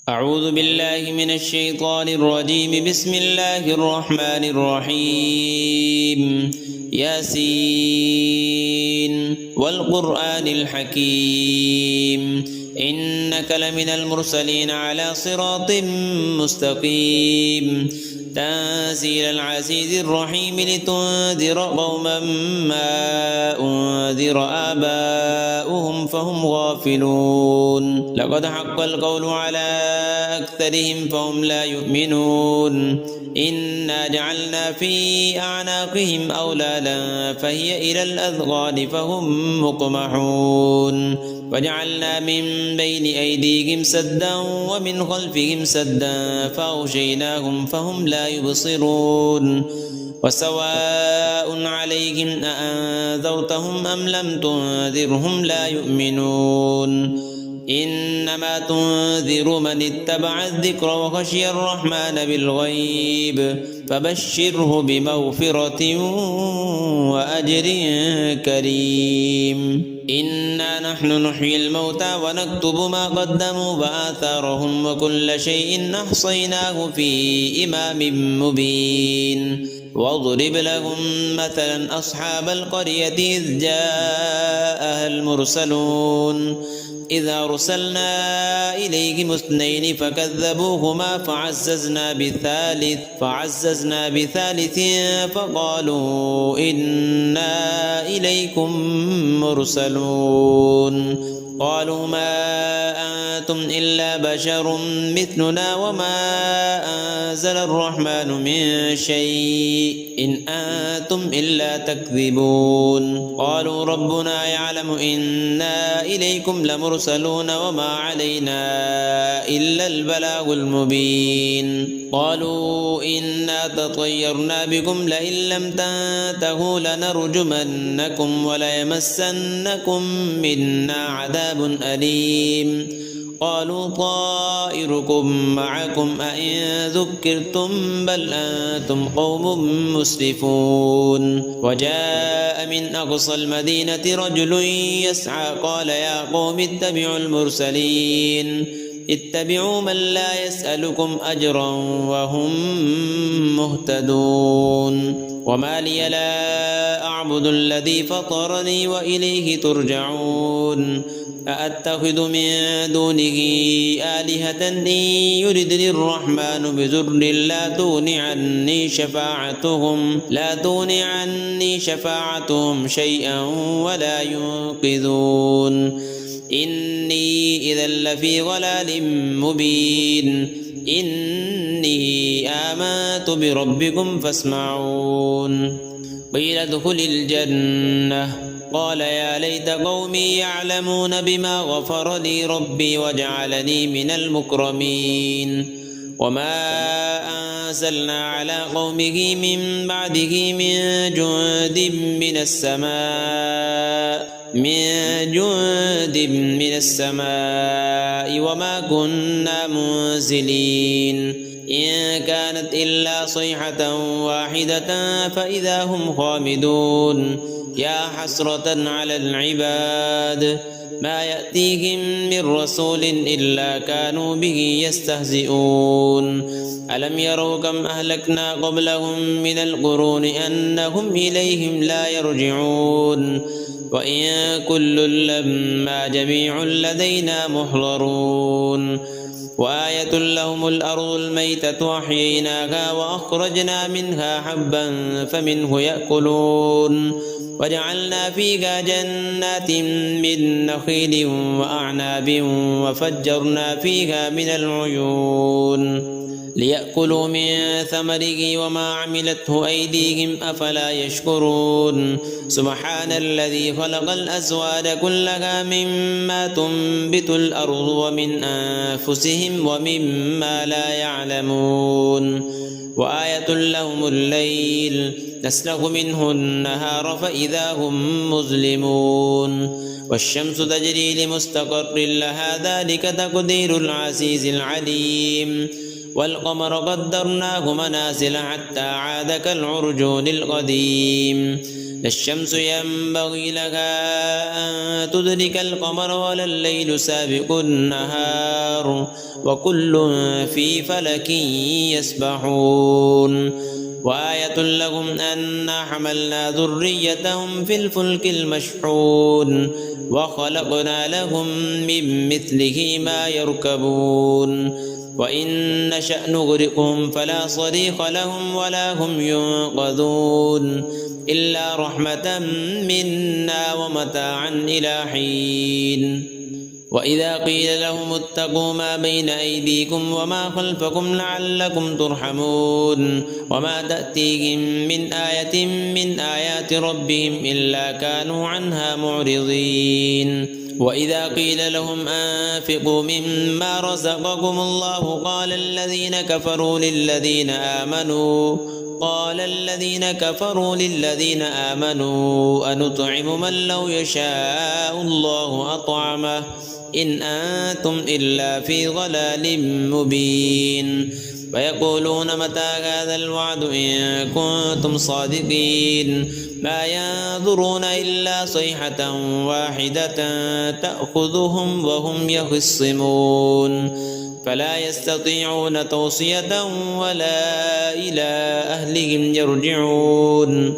أعوذ بالله من الشيطان الرجيم. بسم الله الرحمن الرحيم. ياسين والقرآن الحكيم إنك لمن المرسلين على صراط مستقيم تنزيل العزيز الرحيم لتنذر قوما ما أنذر آباؤهم فهم غافلون. لقد حق القول على أكثرهم فهم لا يؤمنون. إنا جعلنا في أعناقهم أغلالا فهي إلى الأذقان فهم مقمحون. وجعلنا من بين أيديهم سدا ومن خلفهم سدا فأغشيناهم فهم لا يبصرون. وسواء عليهم أأنذرتهم أم لم تنذرهم لا يؤمنون. إنما تنذر من اتبع الذكر وخشي الرحمن بالغيب فبشره بمغفرة وأجر كريم. إنا نحن نحيي الموتى ونكتب ما قدموا وآثارهم وكل شيء أحصيناه في إمام مبين. واضرب لهم مثلا أصحاب القرية إذ جاءها المرسلون إذ أرسلنا إليهم اثنين فكذبوهما فعززنا بثالث فقالوا إنا إليكم مرسلون. قالوا ما أنتم إلا بشر مثلنا وما أنزل الرحمن من شيء إن أنتم إلا تكذبون. قالوا ربنا يعلم إنا إليكم لمرسلون وما علينا إلا البلاغ المبين. قالوا إنا تطيرنا بكم لئن لم تنتهوا لنرجمنكم وليمسنكم منا عذاب أليم. قالوا طائركم معكم أئن ذكرتم بل أنتم قوم مسرفون. وجاء من أقصى المدينة رجل يسعى قال يا قوم اتبعوا المرسلين اتبعوا من لا يسألكم أجرا وهم مهتدون. وما لي لا أعبد الذي فطرني وإليه ترجعون. أأتخذ من دونه آلهة إن يردني الرحمن بضر لا تغن عني شفاعتهم شيئا ولا ينقذون. إني إذا لفي ضلال مبين. إني آمنت بربكم فاسمعون. قيل ادخل الجنة قال يا ليت قومي يعلمون بما غفر لي ربي وجعلني من المكرمين. وما أنزلنا على قومه من بعده من جند من السماء وما كنا منزلين. إن كانت إلا صيحة واحدة فإذا هم خامدون. يا حسرة على العباد ما يأتيهم من رسول إلا كانوا به يستهزئون. ألم يروا كم أهلكنا قبلهم من القرون أنهم إليهم لا يرجعون. وإن كل لما جميع لدينا محضرون. وآية لهم الأرض الميتة أحييناها وأخرجنا منها حبا فمنه يأكلون. وجعلنا فيها جنات من نخيل وأعناب وفجرنا فيها من العيون ليأكلوا من ثمره وما عملته أيديهم أفلا يشكرون. سبحان الذي خلق الأزواج كلها مما تنبت الأرض ومن أنفسهم ومما لا يعلمون. وآية لهم الليل نسلخ منه النهار فإذا هم مظلمون. والشمس تجري لمستقر لها ذلك تقدير العزيز العليم. والقمر قدرناه منازل حتى عاد كالعرجون القديم. لا الشمس ينبغي لها أن تدرك القمر ولا الليل سابق النهار وكل في فلك يسبحون وآية لهم أنا حملنا ذريتهم في الفلك المشحون وخلقنا لهم من مثله ما يركبون وإن نشأ نغرقهم فلا صريخ لهم ولا هم ينقذون إلا رحمة منا ومتاعا إلى حين وإذا قيل لهم اتقوا ما بين أيديكم وما خلفكم لعلكم ترحمون وما تأتيهم من آية من آيات ربهم إلا كانوا عنها معرضين وإذا قيل لهم أنفقوا مما رزقكم الله قال الذين كفروا للذين آمنوا أنطعم من لو يشاء الله أطعمه إن أنتم إلا في ضلال مبين ويقولون متى هذا الوعد إن كنتم صادقين ما ينظرون إلا صيحة واحدة تأخذهم وهم يخصمون فلا يستطيعون توصية ولا إلى أهلهم يرجعون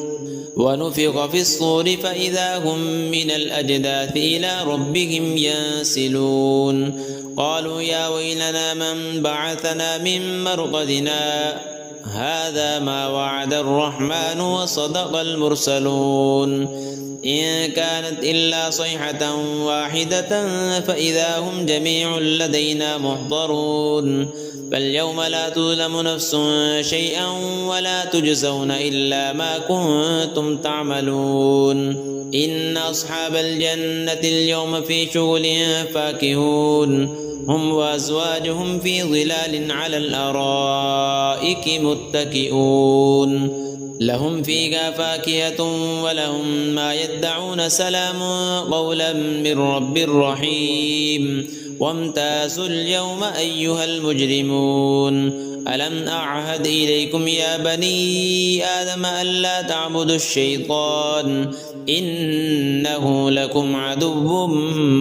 ونفخ في الصور فإذا هم من الأجداث إلى ربهم ينسلون قالوا يا ويلنا من بعثنا من مرقدنا هذا ما وعد الرحمن وصدق المرسلون إن كانت إلا صيحة واحدة فإذا هم جميع لدينا محضرون فاليوم لا تظلم نفس شيئا ولا تجزون إلا ما كنتم تعملون إن أصحاب الجنة اليوم في شغل فاكهون هم وأزواجهم في ظلال على الأرائك متكئون لهم فيها فاكهة ولهم ما يدعون سلام قولا من رب رحيم وامتازوا اليوم أيها المجرمون ألم أعهد إليكم يا بني آدم ألا تعبدوا الشيطان إنه لكم عدو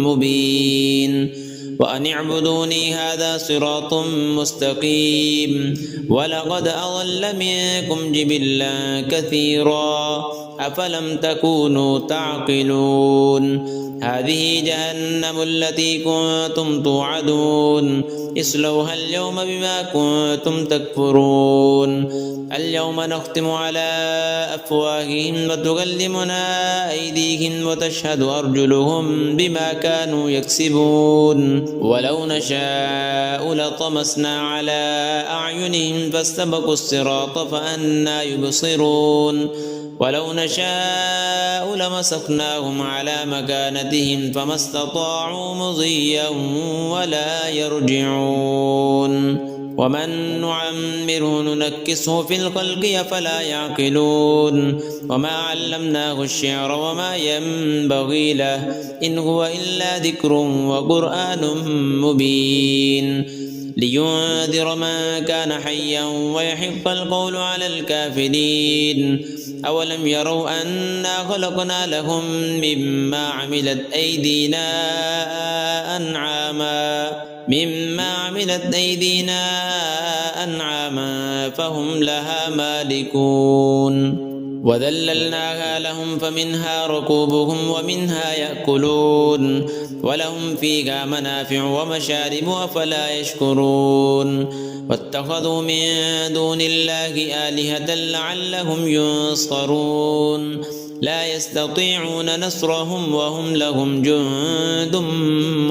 مبين وأن اعبدوني هذا صراط مستقيم ولقد أضل منكم جبلا كثيرا أفلم تكونوا تعقلون هذه جهنم التي كنتم توعدون اصلوها اليوم بما كنتم تكفرون اليوم نختم على أفواههم وتكلمنا أيديهم وتشهد أرجلهم بما كانوا يكسبون ولو نشاء لطمسنا على أعينهم فاستبقوا الصراط فأنى يبصرون ولو نشاء لمسخناهم على مكانتهم فما استطاعوا مضيا ولا يرجعون ومن نعمره ننكسه في الخلق أفلا يعقلون وما علمناه الشعر وما ينبغي له إن هو إلا ذكر وقرآن مبين لينذر من كان حيا ويحق القول على الكافرين أولم يروا أنا خلقنا لهم مما عملت أيدينا أنعاما فهم لها مالكون وذللناها لهم فمنها ركوبهم ومنها يأكلون ولهم فيها منافع ومشارب أفلا يشكرون واتخذوا من دون الله آلهة لعلهم ينصرون لا يستطيعون نصرهم وهم لهم جند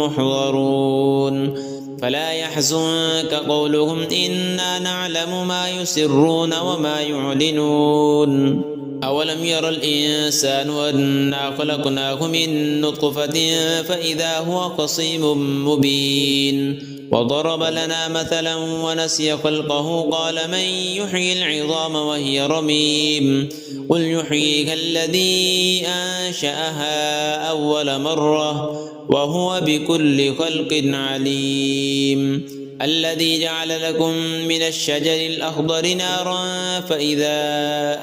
محضرون فلا يحزنك قولهم إنا نعلم ما يسرون وما يعلنون أولم ير الإنسان أنا خلقناه من نطفة فإذا هو خصيم مبين وضرب لنا مثلا ونسي خلقه قال من يحيي العظام وهي رميم قل يحييها الذي أنشأها أول مرة وهو بكل خلق عليم الذي جعل لكم من الشجر الأخضر نارا فإذا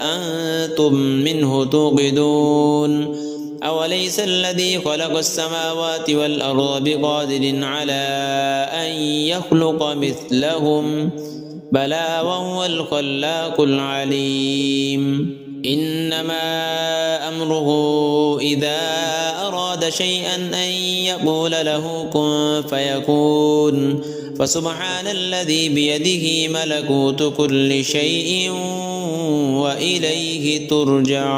أنتم منه توقدون أوليس الذي خلق السماوات والأرض بقادر على أن يخلق مثلهم بلى وهو الخلاق العليم إنما أمره إذا أراد شيئا أن يقول له كن فيكون فسبحان الذي بيده ملكوت كل شيء وإليه ترجعون.